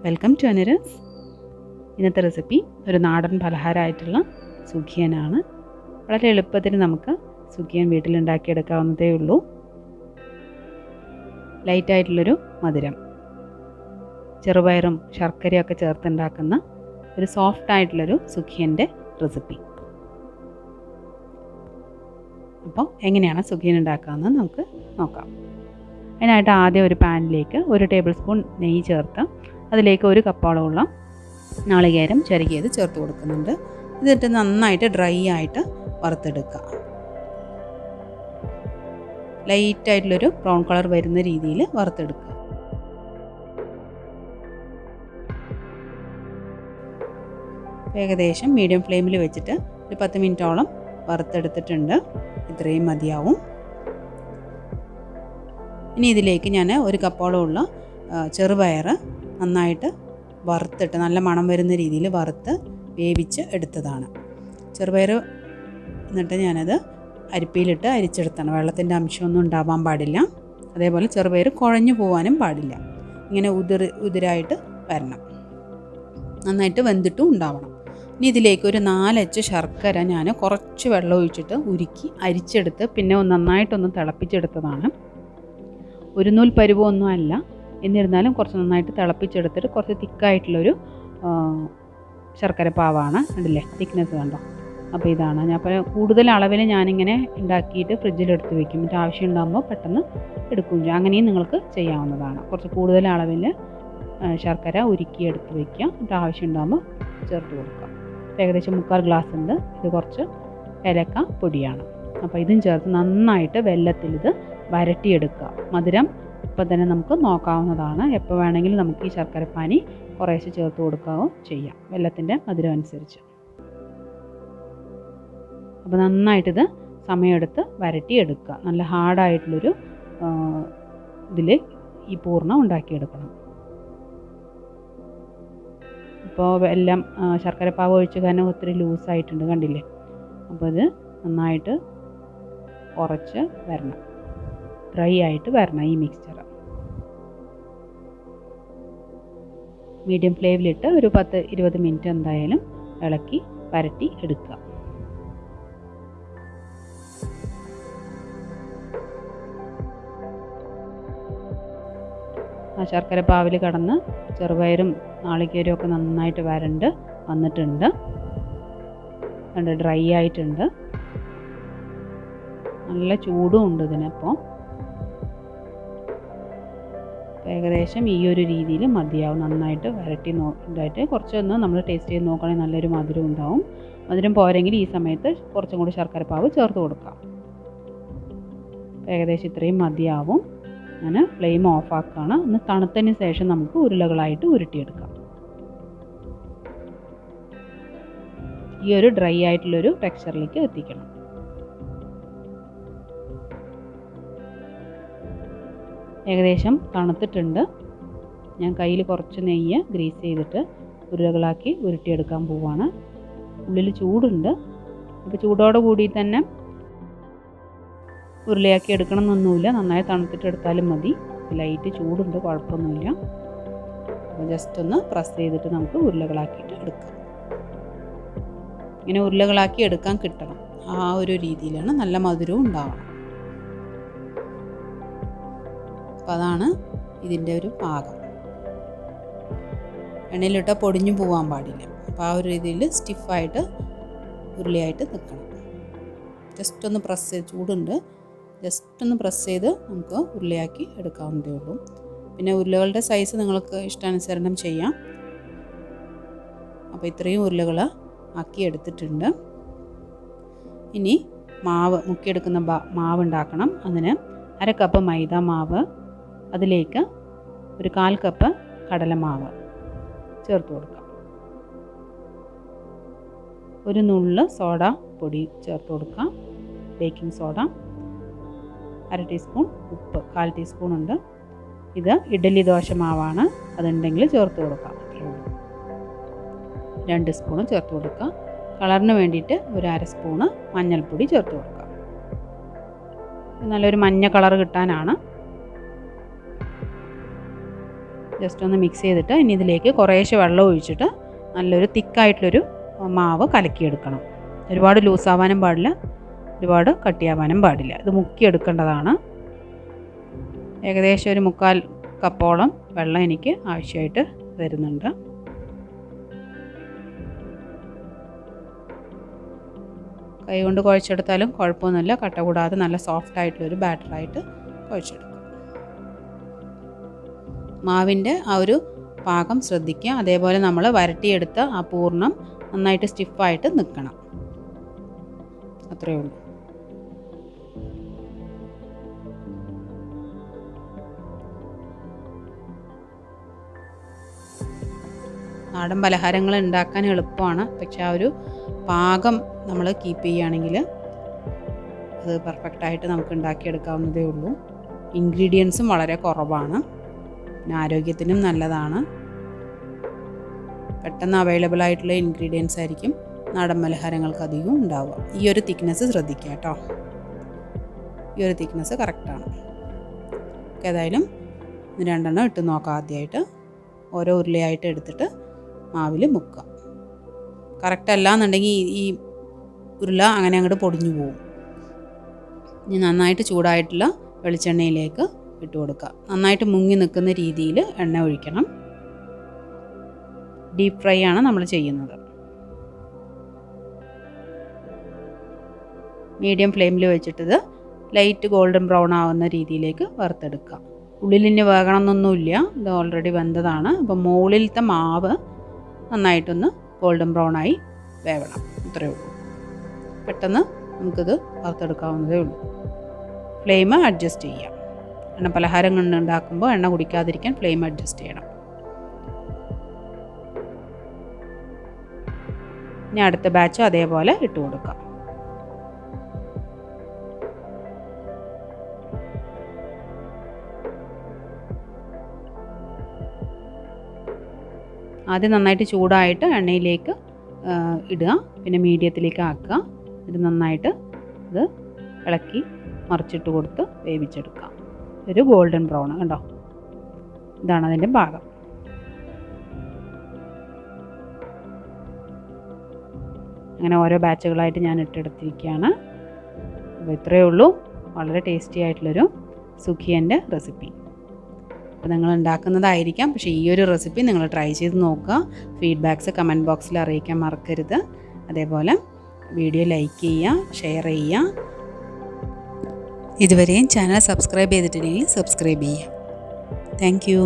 Welcome to അനുരാസ്. ഇന്നത്തെ recipe ഒരു നാടൻ പലഹാരമായിട്ടുള്ള സുഖിയനാണ്. വളരെ എളുപ്പത്തിൽ നമുക്ക് സുഖിയൻ വീട്ടിലുണ്ടാക്കിയെടുക്കാവുന്നതേ ഉള്ളൂ. ലൈറ്റായിട്ടുള്ളൊരു മധുരം, ചെറുപയറും ശർക്കരയൊക്കെ ചേർത്തുണ്ടാക്കുന്ന ഒരു സോഫ്റ്റായിട്ടുള്ളൊരു സുഖിയൻ്റെ റെസിപ്പി. അപ്പോൾ എങ്ങനെയാണ് സുഖിയൻ ഉണ്ടാക്കാമെന്ന് നമുക്ക് നോക്കാം. അതിനായിട്ട് ആദ്യം ഒരു പാനിലേക്ക് 1 ടേബിൾ സ്പൂൺ നെയ്യ് ചേർത്ത് അതിലേക്ക് 1 കപ്പോളമുള്ള നാളികേരം ചിരകിയത് ചേർത്ത് കൊടുക്കുന്നുണ്ട്. എന്നിട്ട് നന്നായിട്ട് ഡ്രൈ ആയിട്ട് വറുത്തെടുക്കുക. ലൈറ്റായിട്ടുള്ളൊരു ബ്രൗൺ കളർ വരുന്ന രീതിയിൽ വറുത്തെടുക്കുക. ഏകദേശം മീഡിയം ഫ്ലെയിമിൽ വെച്ചിട്ട് ഒരു 10 മിനിറ്റോളം വറുത്തെടുത്തിട്ടുണ്ട്. ഇത്രയും മതിയാവും. ഇനി ഇതിലേക്ക് ഞാൻ 1 കപ്പോളമുള്ള ചെറുപയർ നന്നായിട്ട് വറുത്തിട്ട് നല്ല മണം വരുന്ന രീതിയിൽ വറുത്ത് വേവിച്ച് എടുത്തതാണ്. ചെറുപയർ എന്നിട്ട് ഞാനത് അരിപ്പയിലിട്ട് അരിച്ചെടുത്താണ്. വെള്ളത്തിൻ്റെ അംശമൊന്നും ഉണ്ടാവാൻ പാടില്ല. അതേപോലെ ചെറുപയർ കുഴഞ്ഞു പോകാനും പാടില്ല. ഇങ്ങനെ ഉതിരായിട്ട് വരണം, നന്നായിട്ട് വെന്തിട്ടും ഉണ്ടാവണം. ഇനി ഇതിലേക്ക് ഒരു 4 അച്ച് ശർക്കര ഞാൻ കുറച്ച് വെള്ളം ഒഴിച്ചിട്ട് ഉരുക്കി അരിച്ചെടുത്ത് പിന്നെ നന്നായിട്ടൊന്ന് തിളപ്പിച്ചെടുത്തതാണ്. ഒരു നൂൽ പരുവമൊന്നും അല്ല, എന്നിരുന്നാലും കുറച്ച് നന്നായിട്ട് തിളപ്പിച്ചെടുത്തിട്ട് കുറച്ച് തിക്കായിട്ടുള്ളൊരു ശർക്കര പാവാണ്. കണ്ടില്ലേ, തിക്നെസ് കണ്ടോ? അപ്പോൾ ഇതാണ് ഞാൻ കൂടുതൽ അളവിൽ ഞാനിങ്ങനെ ഉണ്ടാക്കിയിട്ട് ഫ്രിഡ്ജിലെടുത്ത് വയ്ക്കും. എന്നിട്ട് ആവശ്യം ഉണ്ടാകുമ്പോൾ പെട്ടെന്ന് എടുക്കുകയും ചെയ്യും. അങ്ങനെയും നിങ്ങൾക്ക് ചെയ്യാവുന്നതാണ്. കുറച്ച് കൂടുതൽ അളവിൽ ശർക്കര ഉരുക്കി എടുത്ത് വയ്ക്കുക. എന്നിട്ട് ആവശ്യം ഉണ്ടാകുമ്പോൾ ചേർത്ത് കൊടുക്കുക. ഏകദേശം 3/4 ഗ്ലാസ് ഉണ്ട്. ഇത് കുറച്ച് ഏലക്ക പൊടിയാണ്. അപ്പോൾ ഇതും ചേർത്ത് നന്നായിട്ട് വെല്ലത്തിൽ ഇത് വരട്ടിയെടുക്കുക. മധുരം ഇപ്പം തന്നെ നമുക്ക് നോക്കാവുന്നതാണ്. എപ്പോൾ വേണമെങ്കിലും നമുക്ക് ഈ ശർക്കരപ്പാനി കുറേശ്ശെ ചേർത്ത് കൊടുക്കുകയോ ചെയ്യാം, വെല്ലത്തിൻ്റെ മധുരം അനുസരിച്ച്. അപ്പോൾ നന്നായിട്ടിത് സമയമെടുത്ത് വരട്ടിയെടുക്കുക. നല്ല ഹാർഡായിട്ടുള്ളൊരു ഇതിൽ ഈ പൂർണ്ണം ഉണ്ടാക്കിയെടുക്കണം. ഇപ്പോൾ എല്ലാം ശർക്കരപ്പാവ് ഒഴിച്ച് കാരണം ഒത്തിരി ലൂസായിട്ടുണ്ട്, കണ്ടില്ലേ? അപ്പോൾ ഇത് നന്നായിട്ട് കുറച്ച് വരണം, ഡ്രൈ ആയിട്ട് വരണം ഈ മിക്സ്ചർ. മീഡിയം ഫ്ലെയിമിലിട്ട് ഒരു 10-20 മിനിറ്റ് എന്തായാലും ഇളക്കി വരട്ടി എടുക്കുക. ആ ശർക്കരപ്പാവിൽ കടന്ന് ചെറുപയറും നാളികേരവും ഒക്കെ നന്നായിട്ട് വരണ്ട് വന്നിട്ടുണ്ട്. കണ്ട് ഡ്രൈ ആയിട്ടുണ്ട്. നല്ല ചൂടും ഉണ്ട് ഇതിനിപ്പോൾ. ഏകദേശം ഈ ഒരു രീതിയിൽ മതിയാവും. നന്നായിട്ട് വരട്ടി ഉണ്ടായിട്ട് കുറച്ചൊന്ന് നമ്മൾ ടേസ്റ്റ് ചെയ്ത് നോക്കുകയാണെങ്കിൽ നല്ലൊരു മധുരം ഉണ്ടാവും. മധുരം പോരെങ്കിൽ ഈ സമയത്ത് കുറച്ചും കൂടി ശർക്കരപ്പാവ് ചേർത്ത് കൊടുക്കാം. ഏകദേശം ഇത്രയും മതിയാവും. ഞാൻ ഫ്ലെയിം ഓഫാക്കുകയാണ്. ഒന്ന് തണുത്തതിന് ശേഷം നമുക്ക് ഉരുളകളായിട്ട് ഉരുട്ടിയെടുക്കാം. ഈ ഒരു ഡ്രൈ ആയിട്ടുള്ളൊരു ടെക്സ്ചറിലേക്ക് എത്തിക്കണം. ഏകദേശം തണുത്തിട്ടുണ്ട്. ഞാൻ കയ്യിൽ കുറച്ച് നെയ്യ് ഗ്രീസ് ചെയ്തിട്ട് ഉരുളകളാക്കി ഉരുട്ടിയെടുക്കാൻ പോവാണ്. ഉള്ളിൽ ചൂടുണ്ട്. അപ്പോൾ ചൂടോടെ കൂടി തന്നെ ഉരുളയാക്കി എടുക്കണം എന്നൊന്നുമില്ല. നന്നായി തണുത്തിട്ട് എടുത്താലും മതി. ലൈറ്റ് ചൂടുണ്ട്, കുഴപ്പമൊന്നുമില്ല. അപ്പോൾ ജസ്റ്റ് ഒന്ന് പ്രസ് ചെയ്തിട്ട് നമുക്ക് ഉരുളകളാക്കിയിട്ട് എടുക്കാം. ഇങ്ങനെ ഉരുളകളാക്കി എടുക്കാൻ കിട്ടണം. ആ ഒരു രീതിയിലാണ് നല്ല മധുരവും ഉണ്ടാവണം. അപ്പോൾ അതാണ് ഇതിൻ്റെ ഒരു പാകം. എണ്ണയിലിട്ടാൽ പൊടിഞ്ഞു പോകാൻ പാടില്ല. അപ്പോൾ ആ ഒരു രീതിയിൽ സ്റ്റിഫായിട്ട് ഉരുളിയായിട്ട് നിൽക്കണം. ജസ്റ്റ് ഒന്ന് പ്രസ് ചെയ്ത്, ചൂടുണ്ട്, ജസ്റ്റ് ഒന്ന് പ്രസ് ചെയ്ത് നമുക്ക് ഉരുളയാക്കി എടുക്കാവുന്നതേ ഉള്ളൂ. പിന്നെ ഉരുളകളുടെ സൈസ് നിങ്ങൾക്ക് ഇഷ്ടാനുസരണം ചെയ്യാം. അപ്പോൾ ഇത്രയും ഉരുളകൾ ആക്കി എടുത്തിട്ടുണ്ട്. ഇനി മാവ് മുക്കിയെടുക്കുന്ന മാവ് ഉണ്ടാക്കണം. അതിന് 1/2 കപ്പ് മൈദ മാവ്, അതിലേക്ക് ഒരു 1/4 കപ്പ് കടലമാവ് ചേർത്ത് കൊടുക്കാം. ഒരു നുള്ള് സോഡ പൊടി ചേർത്ത് കൊടുക്കാം, ബേക്കിംഗ് സോഡ. 1/2 ടീസ്പൂൺ ഉപ്പ്, 1/4 ടീസ്പൂൺ ഉണ്ട്. ഇത് ഇഡ്ഡലി ദോശ മാവാണ്, അതുണ്ടെങ്കിൽ ചേർത്ത് കൊടുക്കാം. 2 സ്പൂൺ ചേർത്ത് കൊടുക്കാം. കളറിന് വേണ്ടിയിട്ട് ഒരു 1/2 സ്പൂണ് മഞ്ഞൾപ്പൊടി ചേർത്ത് കൊടുക്കാം. നല്ലൊരു മഞ്ഞ കളർ കിട്ടാനാണ്. ജസ്റ്റ് ഒന്ന് മിക്സ് ചെയ്തിട്ട് ഇനി ഇതിലേക്ക് കുറേശ്ശെ വെള്ളം ഒഴിച്ചിട്ട് നല്ലൊരു തിക്കായിട്ടുള്ളൊരു മാവ് കലക്കിയെടുക്കണം. ഒരുപാട് ലൂസാവാനും പാടില്ല, ഒരുപാട് കട്ടിയാവാനും പാടില്ല. ഇത് മുക്കിയെടുക്കേണ്ടതാണ്. ഏകദേശം ഒരു 3/4 കപ്പോളം വെള്ളം എനിക്ക് ആവശ്യമായിട്ട് വരുന്നുണ്ട്. കൈ കൊണ്ട് കുഴച്ചെടുത്താലും കുഴപ്പമൊന്നുമില്ല. കട്ട കൂടാതെ നല്ല സോഫ്റ്റായിട്ടുള്ളൊരു ബാറ്ററായിട്ട് കുഴച്ചെടുക്കും. മാവിൻ്റെ ആ ഒരു പാകം ശ്രദ്ധിക്കുക. അതേപോലെ നമ്മൾ വരട്ടിയെടുത്ത ആ പൂർണ്ണം നന്നായിട്ട് സ്റ്റിഫായിട്ട് നിൽക്കണം. അത്രയേ ഉള്ളൂ. നാടൻ പലഹാരങ്ങൾ ഉണ്ടാക്കാൻ എളുപ്പമാണ്, പക്ഷെ ആ ഒരു പാകം നമ്മൾ കീപ്പ് ചെയ്യുകയാണെങ്കിൽ അത് പെർഫെക്റ്റായിട്ട് നമുക്ക് ഉണ്ടാക്കിയെടുക്കാവുന്നതേ ഉള്ളൂ. ഇൻഗ്രീഡിയൻസും വളരെ കുറവാണ്, പിന്നെ ആരോഗ്യത്തിനും നല്ലതാണ്. പെട്ടെന്ന് അവൈലബിൾ ആയിട്ടുള്ള ഇൻഗ്രീഡിയൻസ് ആയിരിക്കും നാടൻ പലഹാരങ്ങൾക്ക് അധികം ഉണ്ടാവുക. ഈ ഒരു തിക്നെസ് ശ്രദ്ധിക്കുക കേട്ടോ. ഈ ഒരു തിക്നെസ് കറക്റ്റാണ്. ഏതായാലും 2 ഇട്ട് നോക്കാം. ആദ്യമായിട്ട് ഓരോ ഉരുളയായിട്ട് എടുത്തിട്ട് മാവിൽ മുക്കുക. കറക്റ്റ് അല്ല എന്നുണ്ടെങ്കിൽ ഈ ഉരുള അങ്ങനെ അങ്ങോട്ട് പൊടിഞ്ഞു പോകും. ഇനി നന്നായിട്ട് ചൂടായിട്ടുള്ള വെളിച്ചെണ്ണയിലേക്ക് ഇട്ട് കൊടുക്കുക. നന്നായിട്ട് മുങ്ങി നിൽക്കുന്ന രീതിയിൽ എണ്ണ ഒഴിക്കണം. ഡീപ്പ് ഫ്രൈ ആണ് നമ്മൾ ചെയ്യുന്നത്. മീഡിയം ഫ്ലെയിമിൽ വെച്ചിട്ടത് ലൈറ്റ് ഗോൾഡൻ ബ്രൗൺ ആവുന്ന രീതിയിലേക്ക് വറുത്തെടുക്കുക. ഉള്ളിലിന് വേകണമെന്നൊന്നുമില്ല, ഇത് ഓൾറെഡി വെന്തതാണ്. അപ്പോൾ മുകളിലത്തെ മാവ് നന്നായിട്ടൊന്ന് ഗോൾഡൻ ബ്രൗണായി വേവണം. ഇത്രയേ ഉള്ളൂ. പെട്ടെന്ന് നമുക്കിത് വറുത്തെടുക്കാവുന്നതേ ഉള്ളൂ. ഫ്ലെയിം അഡ്ജസ്റ്റ് ചെയ്യാം. എണ്ണ പലഹാരം ഉണ്ടാക്കുമ്പോൾ എണ്ണ കുടിക്കാതിരിക്കാൻ ഫ്ലെയിം അഡ്ജസ്റ്റ് ചെയ്യണം. ഇനി അടുത്ത ബാച്ച് അതേപോലെ ഇട്ട് കൊടുക്കാം. ആദ്യം നന്നായിട്ട് ചൂടായിട്ട് എണ്ണയിലേക്ക് ഇടുക, പിന്നെ മീഡിയത്തിലേക്ക് ആക്കുക. ഇത് നന്നായിട്ട് ഇത് ഇളക്കി മറിച്ചിട്ട് കൊടുത്ത് വേവിച്ചെടുക്കുക. ഒരു ഗോൾഡൻ ബ്രൗൺ കണ്ടോ, ഇതാണ് അതിൻ്റെ ഭാഗം. അങ്ങനെ ഓരോ ബാച്ചുകളായിട്ട് ഞാൻ ഇട്ടെടുത്തിരിക്കുകയാണ്. അപ്പോൾ ഇത്രയേ ഉള്ളൂ. വളരെ ടേസ്റ്റി ആയിട്ടുള്ളൊരു സുഖിയൻ്റെ റെസിപ്പി. അപ്പോൾ നിങ്ങൾ ഉണ്ടാക്കുന്നതായിരിക്കാം, പക്ഷേ ഈ ഒരു റെസിപ്പി നിങ്ങൾ ട്രൈ ചെയ്ത് നോക്കുക. ഫീഡ്ബാക്ക്സ് കമൻറ്റ് ബോക്സിൽ അറിയിക്കാൻ മറക്കരുത്. അതേപോലെ വീഡിയോ ലൈക്ക് ചെയ്യുക, ഷെയർ ചെയ്യുക. ഇതുവരെയും ചാനൽ സബ്സ്ക്രൈബ് ചെയ്തിട്ടില്ലെങ്കിൽ സബ്സ്ക്രൈബ് ചെയ്യുക. Thank you.